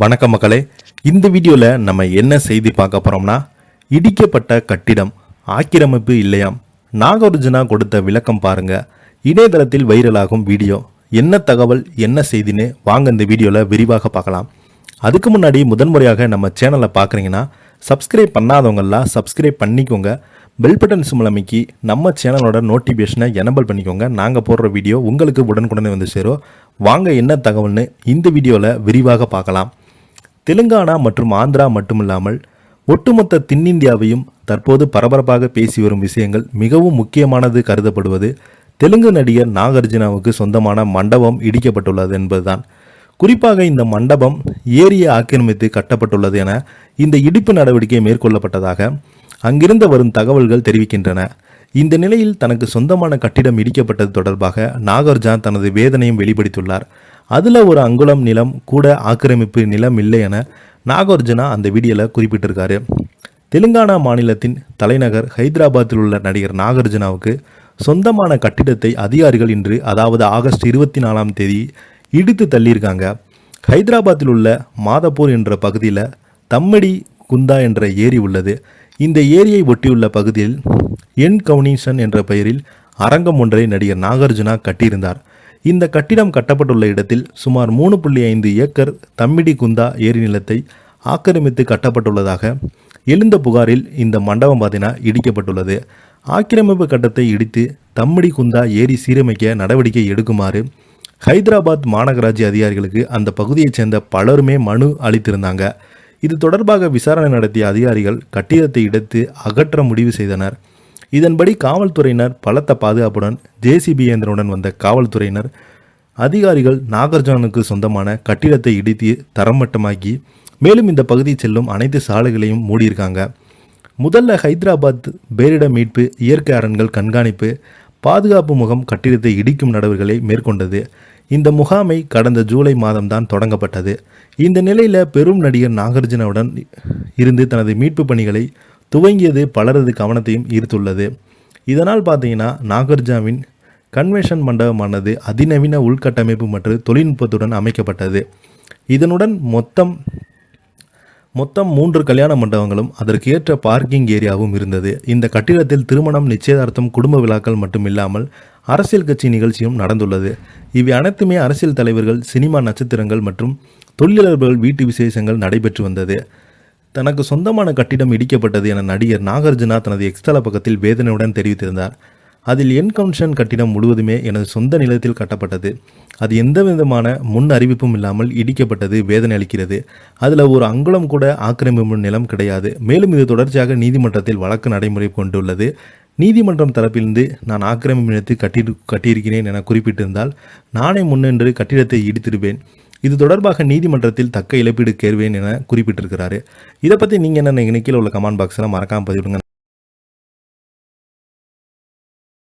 வணக்கம் மக்களே. இந்த வீடியோவில் நம்ம என்ன செய்தி பார்க்க போகிறோம்னா, இடிக்கப்பட்ட கட்டிடம் ஆக்கிரமிப்பு இல்லையாம். நாகார்ஜுனா கொடுத்த விளக்கம் பாருங்க. இணையதளத்தில் வைரலாகும் வீடியோ. என்ன தகவல், என்ன செய்தின்னு வாங்க இந்த வீடியோவில் விரிவாக பார்க்கலாம். அதுக்கு முன்னாடி முதன்முறையாக நம்ம சேனலை பார்க்குறீங்கன்னா சப்ஸ்கிரைப் பண்ணாதவங்கெல்லாம் சப்ஸ்கிரைப் பண்ணிக்கோங்க. பெல் பட்டன் சிம்பல் அமைக்கி நம்ம சேனலோட நோட்டிஃபிகேஷனை எனபிள் பண்ணிக்கோங்க. நாங்கள் போடுற வீடியோ உங்களுக்கு உடனுக்குடனே வந்து சேரும். வாங்க என்ன தகவல்னு இந்த வீடியோவில் விரிவாக பார்க்கலாம். தெலுங்கானா மற்றும் ஆந்திரா மட்டுமில்லாமல் ஒட்டுமொத்த தென்னிந்தியாவையும் தற்போது பரபரப்பாக பேசி வரும் விஷயங்கள் மிகவும் முக்கியமானது கருதப்படுவது தெலுங்கு நடிகர் நாகார்ஜுனாவுக்கு சொந்தமான மண்டபம் இடிக்கப்பட்டுள்ளது என்பதுதான். குறிப்பாக இந்த மண்டபம் ஏரியை ஆக்கிரமித்து கட்டப்பட்டுள்ளது என இந்த இடிப்பு நடவடிக்கை மேற்கொள்ளப்பட்டதாக அங்கிருந்து வரும் தகவல்கள் தெரிவிக்கின்றன. இந்த நிலையில் தனக்கு சொந்தமான கட்டிடம் இடிக்கப்பட்டது தொடர்பாக நாகார்ஜுனா தனது வேதனையும் வெளிப்படுத்தியுள்ளார். அதில் ஒரு அங்குலம் நிலம் கூட ஆக்கிரமிப்பு நிலம் இல்லை என நாகார்ஜுனா அந்த வீடியோவில் குறிப்பிட்டிருக்காரு. தெலுங்கானா மாநிலத்தின் தலைநகர் ஹைதராபாத்தில் உள்ள நடிகர் நாகார்ஜுனாவுக்கு சொந்தமான கட்டிடத்தை அதிகாரிகள் இன்று, அதாவது ஆகஸ்ட் 24 இடித்து தள்ளியிருக்காங்க. ஹைதராபாத்தில் உள்ள மாதப்பூர் என்ற பகுதியில் தம்மடி குந்தா என்ற ஏரி உள்ளது. இந்த ஏரியை ஒட்டியுள்ள பகுதியில் என் கவுனிஷன் என்ற பெயரில் அரங்கம் ஒன்றை நடிகர் நாகார்ஜுனா கட்டியிருந்தார். இந்த கட்டிடம் கட்டப்பட்டுள்ள இடத்தில் சுமார் 3.5 ஏக்கர் தம்மிடி குந்தா ஏரி நிலத்தை ஆக்கிரமித்து கட்டப்பட்டுள்ளதாக எழுந்த புகாரில் இந்த மண்டபம் இடிக்கப்பட்டுள்ளது. ஆக்கிரமிப்பு கட்டத்தை இடித்து தம்மிடி குந்தா ஏரி சீரமைக்க நடவடிக்கை எடுக்குமாறு ஹைதராபாத் மாநகராட்சி அதிகாரிகளுக்கு அந்த பகுதியைச் சேர்ந்த பலருமே மனு அளித்திருந்தாங்க. இது தொடர்பாக விசாரணை நடத்திய அதிகாரிகள் கட்டிடத்தை இடித்து அகற்ற முடிவு செய்தனர். இதன்படி காவல்துறையினர் பலத்த பாதுகாப்புடன் ஜேசிபி இயந்திரனுடன் வந்த காவல்துறையினர் அதிகாரிகள் நாகார்ஜுனாவுக்கு சொந்தமான கட்டிடத்தை இடித்து தரமட்டமாக்கி மேலும் இந்த பகுதியை செல்லும் அனைத்து சாலைகளையும் மூடியிருக்காங்க. முதல்ல ஹைதராபாத் பேரிட மீட்பு, இயற்கை அரண்கள் கண்காணிப்பு, பாதுகாப்பு முகாம் கட்டிடத்தை இடிக்கும் நடவடிக்கைகளை மேற்கொண்டது. இந்த முகாமை கடந்த ஜூலை மாதம்தான் தொடங்கப்பட்டது. இந்த நிலையில் பெரும் நடிகர் நாகார்ஜுனாவுடன் இருந்து தனது மீட்பு பணிகளை துவங்கியது பலரது கவனத்தையும் ஈர்த்துள்ளது. இதனால் பார்த்தீங்கன்னா நாகார்ஜுனாவின் கன்வென்ஷன் மண்டபமானது அதிநவீன உள்கட்டமைப்பு மற்றும் தொழில்நுட்பத்துடன் அமைக்கப்பட்டது. இதனுடன் மொத்தம் 3 கல்யாண மண்டபங்களும் அதற்கு ஏற்ற பார்க்கிங் ஏரியாவும் இருந்தது. இந்த கட்டிடத்தில் திருமணம், நிச்சயதார்த்தம், குடும்ப விழாக்கள் மட்டும் இல்லாமல் அரசியல் கட்சி நிகழ்ச்சியும் நடந்துள்ளது. இவை அனைத்துமே அரசியல் தலைவர்கள், சினிமா நட்சத்திரங்கள் மற்றும் தொழிலாளர்கள் வீட்டு விசேஷங்கள் நடைபெற்று வந்தது. தனக்கு சொந்தமான கட்டிடம் இடிக்கப்பட்டது என நடிகர் நாகார்ஜுனா தனது எக்ஸ்தல பக்கத்தில் வேதனையுடன் தெரிவித்திருந்தார். அதில் என் கவுன்ஷன் கட்டிடம் முழுவதுமே எனது சொந்த நிலத்தில் கட்டப்பட்டது. அது எந்த விதமான முன் அறிவிப்பும் இல்லாமல் இடிக்கப்பட்டது வேதனை அளிக்கிறது. அதில் ஒரு அங்குலம் கூட ஆக்கிரமிப்பு நிலம் கிடையாது. மேலும் இது தொடர்ச்சியாக நீதிமன்றத்தில் வழக்கு நடைமுறை கொண்டுள்ளது. நீதிமன்றம் தரப்பிலிருந்து நான் ஆக்கிரமிப்பு நிலத்தை கட்டியிருக்கிறேன் என குறிப்பிட்டிருந்தால் நானே முன்னின்று கட்டிடத்தை இடித்திருப்பேன். இது தொடர்பாக நீதிமன்றத்தில் தக்க இழப்பீடு கேட்வேன் என குறிப்பிட்டிருக்கிறாரு. இதை பற்றி நீங்கள் என்ன நினைக்கிறீங்க? கீழே உள்ள கமெண்ட் பாக்ஸில் மறக்காமல் பதிவிடுங்க.